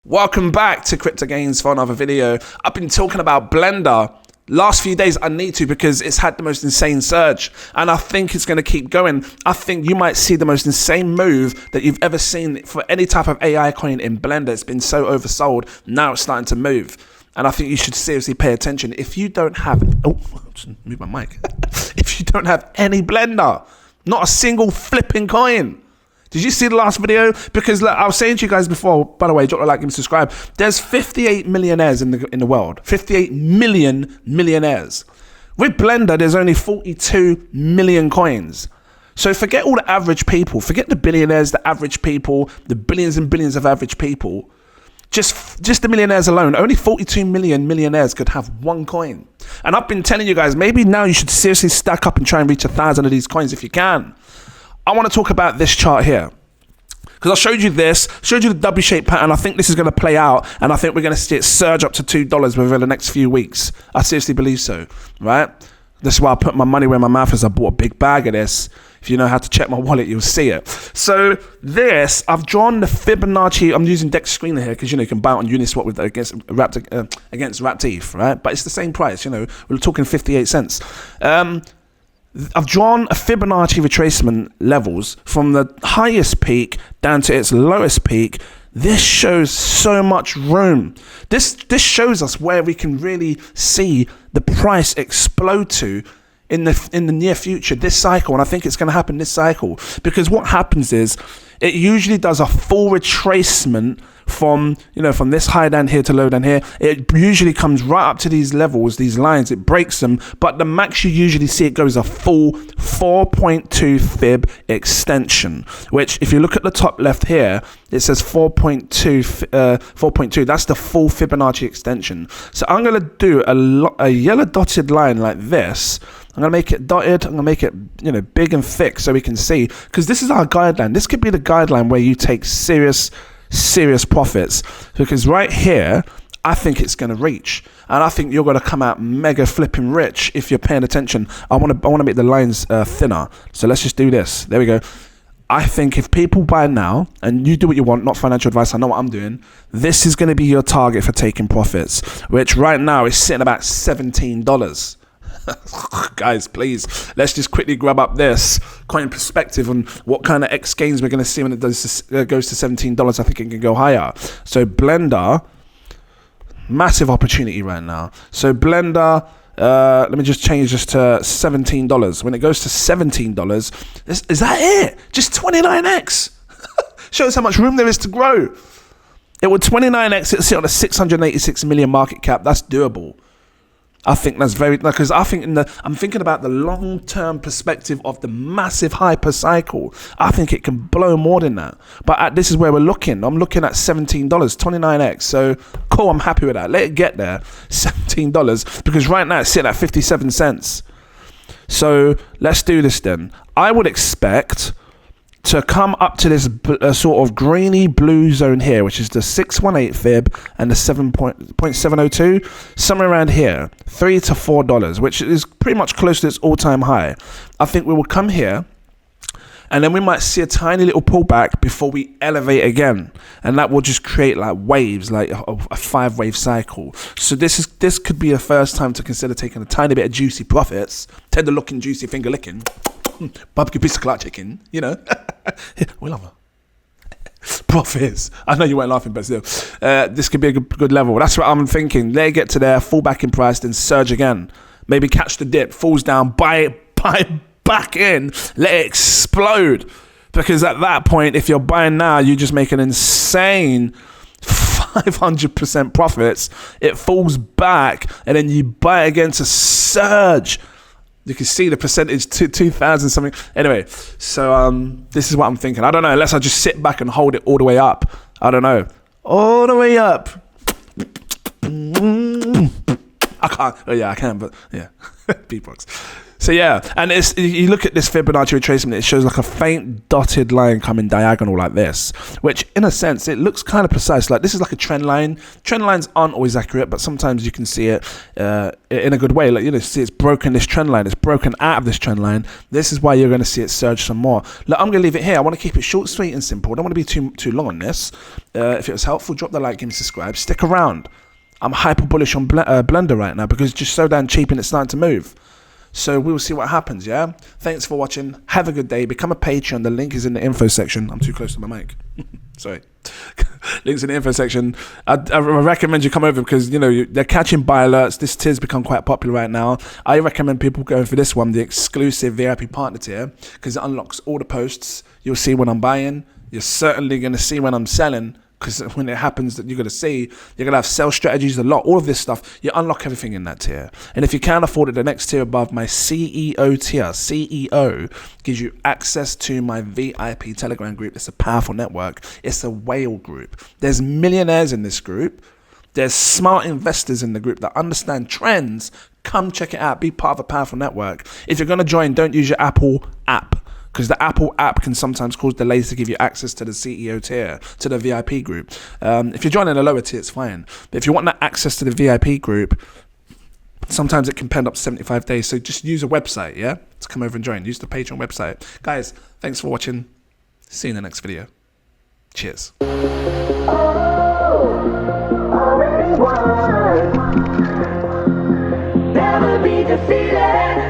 Welcome back to cryptogains for another video. I've been talking about BLENDR. Last few days I need to because it's had the most insane surge and I think it's going to keep going. I think you might see the most insane move that you've ever seen for any type of AI coin in BLENDR. It's been so oversold. Now it's starting to move. And I think you should seriously pay attention. If you don't have... Oh, just move my mic. If you don't have any BLENDR, not a single flipping coin. Did you see the last video? Because look, I was saying to you guys before, by the way, drop a like and subscribe. There's 58 millionaires in the world. 58 million millionaires. With BLENDR, there's only 42 million coins. So forget all the average people. Forget the billionaires, the average people, the billions and billions of average people. Just the millionaires alone, only 42 million millionaires could have one coin. And I've been telling you guys, maybe now you should seriously stack up and try and reach 1,000 of these coins if you can. I want to talk about this chart here because I showed you this, showed you the W-shaped pattern. I think this is going to play out and I think we're going to see it surge up to $2 within the next few weeks. I seriously believe so, right? This is why I put my money where my mouth is. I bought a big bag of this. If you know how to check my wallet, you'll see it. So this, I've drawn the Fibonacci. I'm using Dex Screener here because, you know, you can buy it on Uniswap with against Wrapped ETH, right? But it's the same price, you know. We're talking 58 cents. I've drawn a Fibonacci retracement levels from the highest peak down to its lowest peak. This shows so much room. This shows us where we can really see the price explode to in the near future, this cycle. And I think it's going to happen this cycle because what happens is it usually does a full retracement from, you know, from this high down here to low down here. It usually comes right up to these levels, these lines, it breaks them, but the max you usually see it goes a full 4.2 fib extension, which if you look at the top left here, it says 4.2, that's the full Fibonacci extension. So I'm going to do a yellow dotted line like this. I'm going to make it dotted. I'm going to make it, you know, big and thick so we can see, because this is our guideline. This could be the guideline where you take serious profits, because right here I think it's going to reach, and I think you're going to come out mega flipping rich if you're paying attention. I want to make the lines thinner, so let's just do this. There we go. I think if people buy now, and you do what you want, not financial advice, I know what I'm doing, this is going to be your target for taking profits, which right now is sitting about $17. Guys, please, let's just quickly grab up this coin perspective on what kind of X gains we're going to see when it goes to $17. I think it can go higher. So BLENDR, massive opportunity right now. So BLENDR, let me just change this to $17. When it goes to $17, is that it? Just 29x. Shows how much room there is to grow. It would 29x, it'll sit on a 686 million market cap. That's doable. I think that's very, because I think I'm thinking about the long-term perspective of the massive hyper cycle. I think it can blow more than that. But this is where we're looking. I'm looking at $17, 29x. So cool, I'm happy with that. Let it get there, $17, because right now it's sitting at 57 cents. So let's do this then. I would expect to come up to this sort of greeny blue zone here, which is the 618 fib and the 7.702, somewhere around here, $3 to $4, which is pretty much close to its all-time high. I think we will come here, and then we might see a tiny little pullback before we elevate again, and that will just create like waves, like a 5-wave cycle. So this could be a first time to consider taking a tiny bit of juicy profits, tender looking, juicy finger licking, barbecue piece of clutch chicken, you know. We love her. Profits. I know you weren't laughing, but still, this could be a good level. That's what I'm thinking. Let it get to there, fall back in price, then surge again. Maybe catch the dip, falls down, buy back in, let it explode. Because at that point, if you're buying now, you just make an insane 500% profits. It falls back, and then you buy again to surge. You can see the percentage to 2,000 something. Anyway, so this is what I'm thinking. I don't know, unless I just sit back and hold it all the way up. I don't know. All the way up. I can't. Oh yeah, I can, but yeah. Beatbox. So yeah, and it's, you look at this Fibonacci retracement, it shows like a faint dotted line coming diagonal like this, which in a sense, it looks kind of precise. Like this is like a trend line. Trend lines aren't always accurate, but sometimes you can see it in a good way. Like, you know, see it's broken this trend line, it's broken out of this trend line. This is why you're going to see it surge some more. Look, I'm going to leave it here. I want to keep it short, sweet, and simple. I don't want to be too long on this. If it was helpful, drop the like, give me subscribe, stick around. I'm hyper bullish on BLENDR right now because it's just so damn cheap and it's starting to move. So we will see what happens, yeah? Thanks for watching. Have a good day. Become a Patreon. The link is in the info section. I'm too close to my mic. Sorry. Link's in the info section. I recommend you come over because, you know, they're catching buy alerts. This tier's become quite popular right now. I recommend people going for this one, the exclusive VIP partner tier, because it unlocks all the posts. You'll see when I'm buying. You're certainly going to see when I'm selling. Because when it happens, that you're going to see, you're going to have sell strategies, a lot, all of this stuff. You unlock everything in that tier. And if you can't afford it, the next tier above, my CEO tier, CEO, gives you access to my VIP Telegram group. It's a powerful network. It's a whale group. There's millionaires in this group. There's smart investors in the group that understand trends. Come check it out. Be part of a powerful network. If you're going to join, don't use your Apple app, because the Apple app can sometimes cause delays to give you access to the CEO tier, to the VIP group. If you're joining a lower tier, it's fine. But if you want that access to the VIP group, sometimes it can pen up to 75 days. So just use a website, yeah, to come over and join. Use the Patreon website. Guys, thanks for watching. See you in the next video. Cheers. Never be defeated.